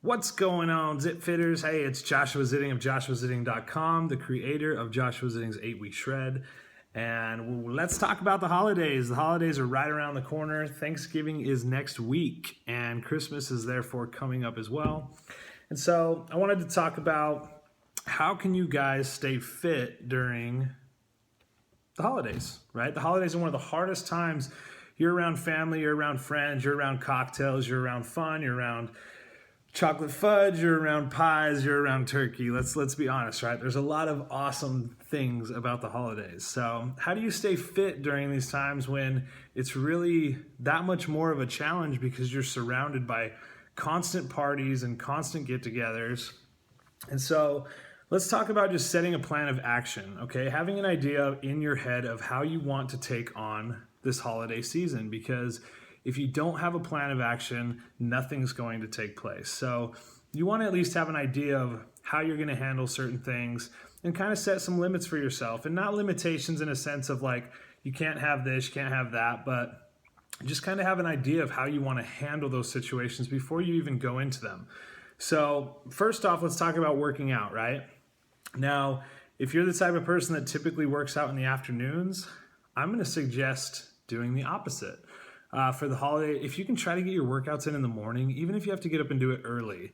What's going on, Zip Fitters? Hey, it's Joshua Zitting of joshuazitting.com, the creator of Joshua Zitting's 8-Week Shred. And let's talk about the holidays. The holidays are right around the corner. Thanksgiving is next week, and Christmas is therefore coming up as well. And so I wanted to talk about how can you guys stay fit during the holidays, right? The holidays are one of the hardest times. You're around family, you're around friends, you're around cocktails, you're around fun, you're around chocolate fudge, you're around pies, you're around turkey. Let's be honest, right? There's a lot of awesome things about the holidays. So how do you stay fit during these times when it's really that much more of a challenge because you're surrounded by constant parties and constant get-togethers? And so let's talk about just setting a plan of action, okay? Having an idea in your head of how you want to take on this holiday season, because if you don't have a plan of action, nothing's going to take place. So you want to at least have an idea of how you're going to handle certain things and kind of set some limits for yourself, and not limitations in a sense of like, you can't have this, you can't have that, but just kind of have an idea of how you want to handle those situations before you even go into them. So first off, let's talk about working out, right? Now, if you're the type of person that typically works out in the afternoons, I'm going to suggest doing the opposite. For the holiday, if you can try to get your workouts in the morning, even if you have to get up and do it early,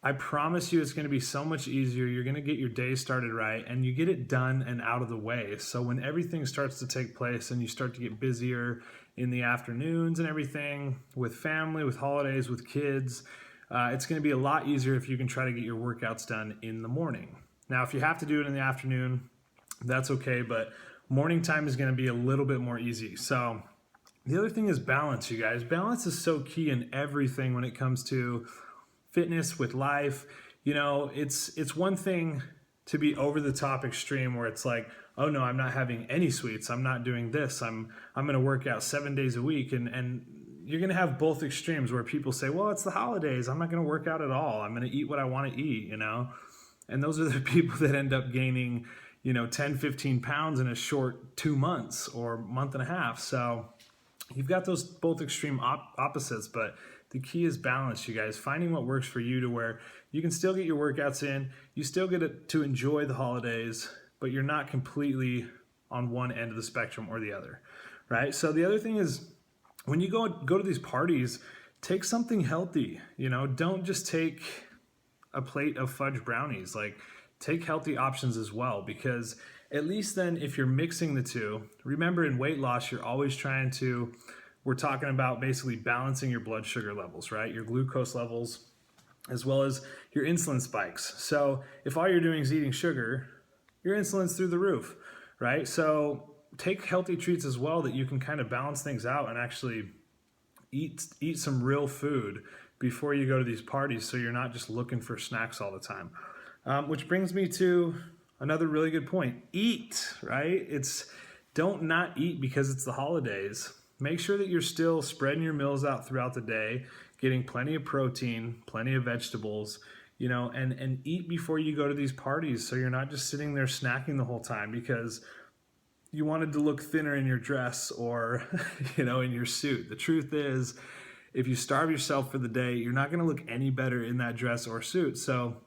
I promise you it's going to be so much easier. You're going to get your day started right, and you get it done and out of the way. So when everything starts to take place and you start to get busier in the afternoons and everything with family, with holidays, with kids, it's going to be a lot easier if you can try to get your workouts done in the morning. Now, if you have to do it in the afternoon, that's okay, but morning time is going to be a little bit more easy. So the other thing is balance, you guys. Balance is so key in everything when it comes to fitness, with life. You know, it's one thing to be over the top extreme where it's like, oh no, I'm not having any sweets, I'm not doing this, I'm going to work out 7 days a week, and you're going to have both extremes where people say, well, it's the holidays, I'm not going to work out at all, I'm going to eat what I want to eat, you know. And those are the people that end up gaining, 10, 15 pounds in a short 2 months or month and a half. So you've got those both extreme opposites, but the key is balance, you guys. Finding what works for you to where you can still get your workouts in, you still get to enjoy the holidays, but you're not completely on one end of the spectrum or the other, right? So the other thing is, when you go to these parties, take something healthy. Don't just take a plate of fudge brownies. Like, take healthy options as well, because at least then if you're mixing the two, remember in weight loss, you're always we're talking about basically balancing your blood sugar levels, right? Your glucose levels, as well as your insulin spikes. So if all you're doing is eating sugar, your insulin's through the roof, right? So take healthy treats as well that you can kind of balance things out and actually eat some real food before you go to these parties, so you're not just looking for snacks all the time. Which brings me to another really good point. Eat, right? Don't not eat because it's the holidays. Make sure that you're still spreading your meals out throughout the day, getting plenty of protein, plenty of vegetables, and eat before you go to these parties, so you're not just sitting there snacking the whole time because you wanted to look thinner in your dress or, in your suit. The truth is, if you starve yourself for the day, you're not going to look any better in that dress or suit. So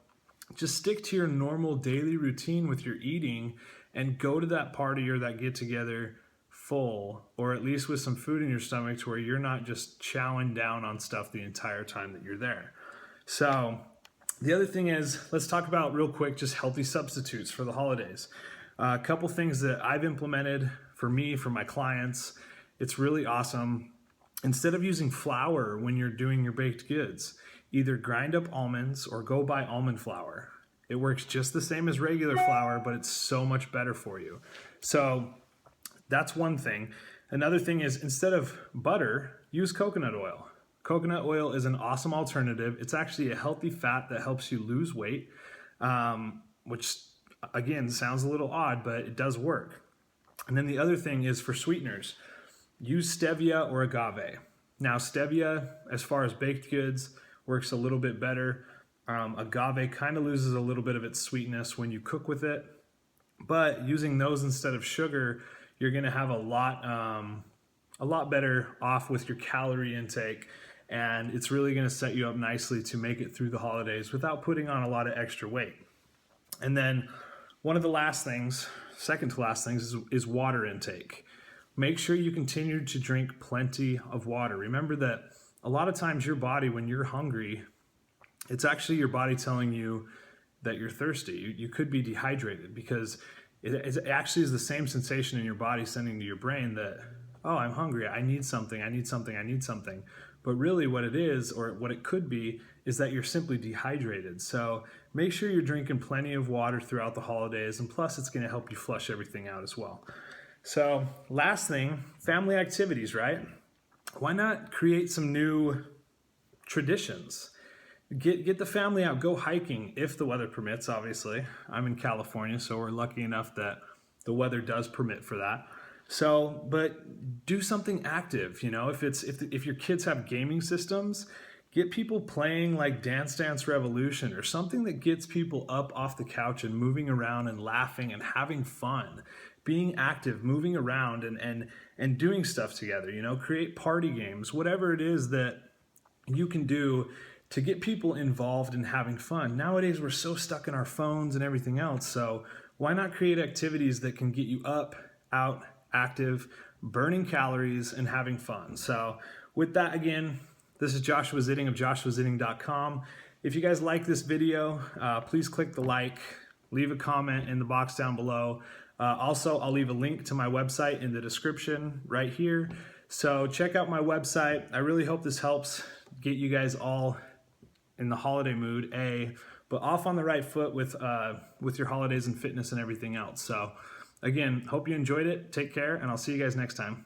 just stick to your normal daily routine with your eating and go to that party or that get together full, or at least with some food in your stomach to where you're not just chowing down on stuff the entire time that you're there. So the other thing is, let's talk about real quick just healthy substitutes for the holidays. A couple things that I've implemented for me, for my clients, it's really awesome. Instead of using flour when you're doing your baked goods, either grind up almonds or go buy almond flour. It works just the same as regular flour, but it's so much better for you. So that's one thing. Another thing is, instead of butter, use coconut oil. Coconut oil is an awesome alternative. It's actually a healthy fat that helps you lose weight, which again sounds a little odd, but it does work. And then the other thing is for sweeteners. Use stevia or agave. Now, stevia, as far as baked goods, works a little bit better. Agave kind of loses a little bit of its sweetness when you cook with it, but using those instead of sugar, you're going to have a lot better off with your calorie intake And it's really going to set you up nicely to make it through the holidays without putting on a lot of extra weight. And then one of the last things, second to last things, is water intake. Make sure you continue to drink plenty of water. Remember that a lot of times your body, when you're hungry, it's actually your body telling you that you're thirsty. You could be dehydrated, because it actually is the same sensation in your body sending to your brain that, oh, I'm hungry, I need something, I need something, I need something. But really what it is, or what it could be, is that you're simply dehydrated. So make sure you're drinking plenty of water throughout the holidays, and plus it's going to help you flush everything out as well. So last thing, family activities, right? Why not create some new traditions? Get the family out, go hiking if the weather permits, obviously. I'm in California, so we're lucky enough that the weather does permit for that. So, but do something active, you know, if your kids have gaming systems, get people playing like Dance Dance Revolution or something that gets people up off the couch and moving around and laughing and having fun. Being active, moving around and doing stuff together, you know, create party games, whatever it is that you can do to get people involved in having fun. Nowadays, we're so stuck in our phones and everything else, so why not create activities that can get you up, out, active, burning calories, and having fun? So with that, again, this is Joshua Zitting of joshuazitting.com. If you guys like this video, please click the like, leave a comment in the box down below. Also, I'll leave a link to my website in the description right here. So check out my website. I really hope this helps get you guys all in the holiday mood, but off on the right foot with your holidays and fitness and everything else. So again, hope you enjoyed it. Take care, and I'll see you guys next time.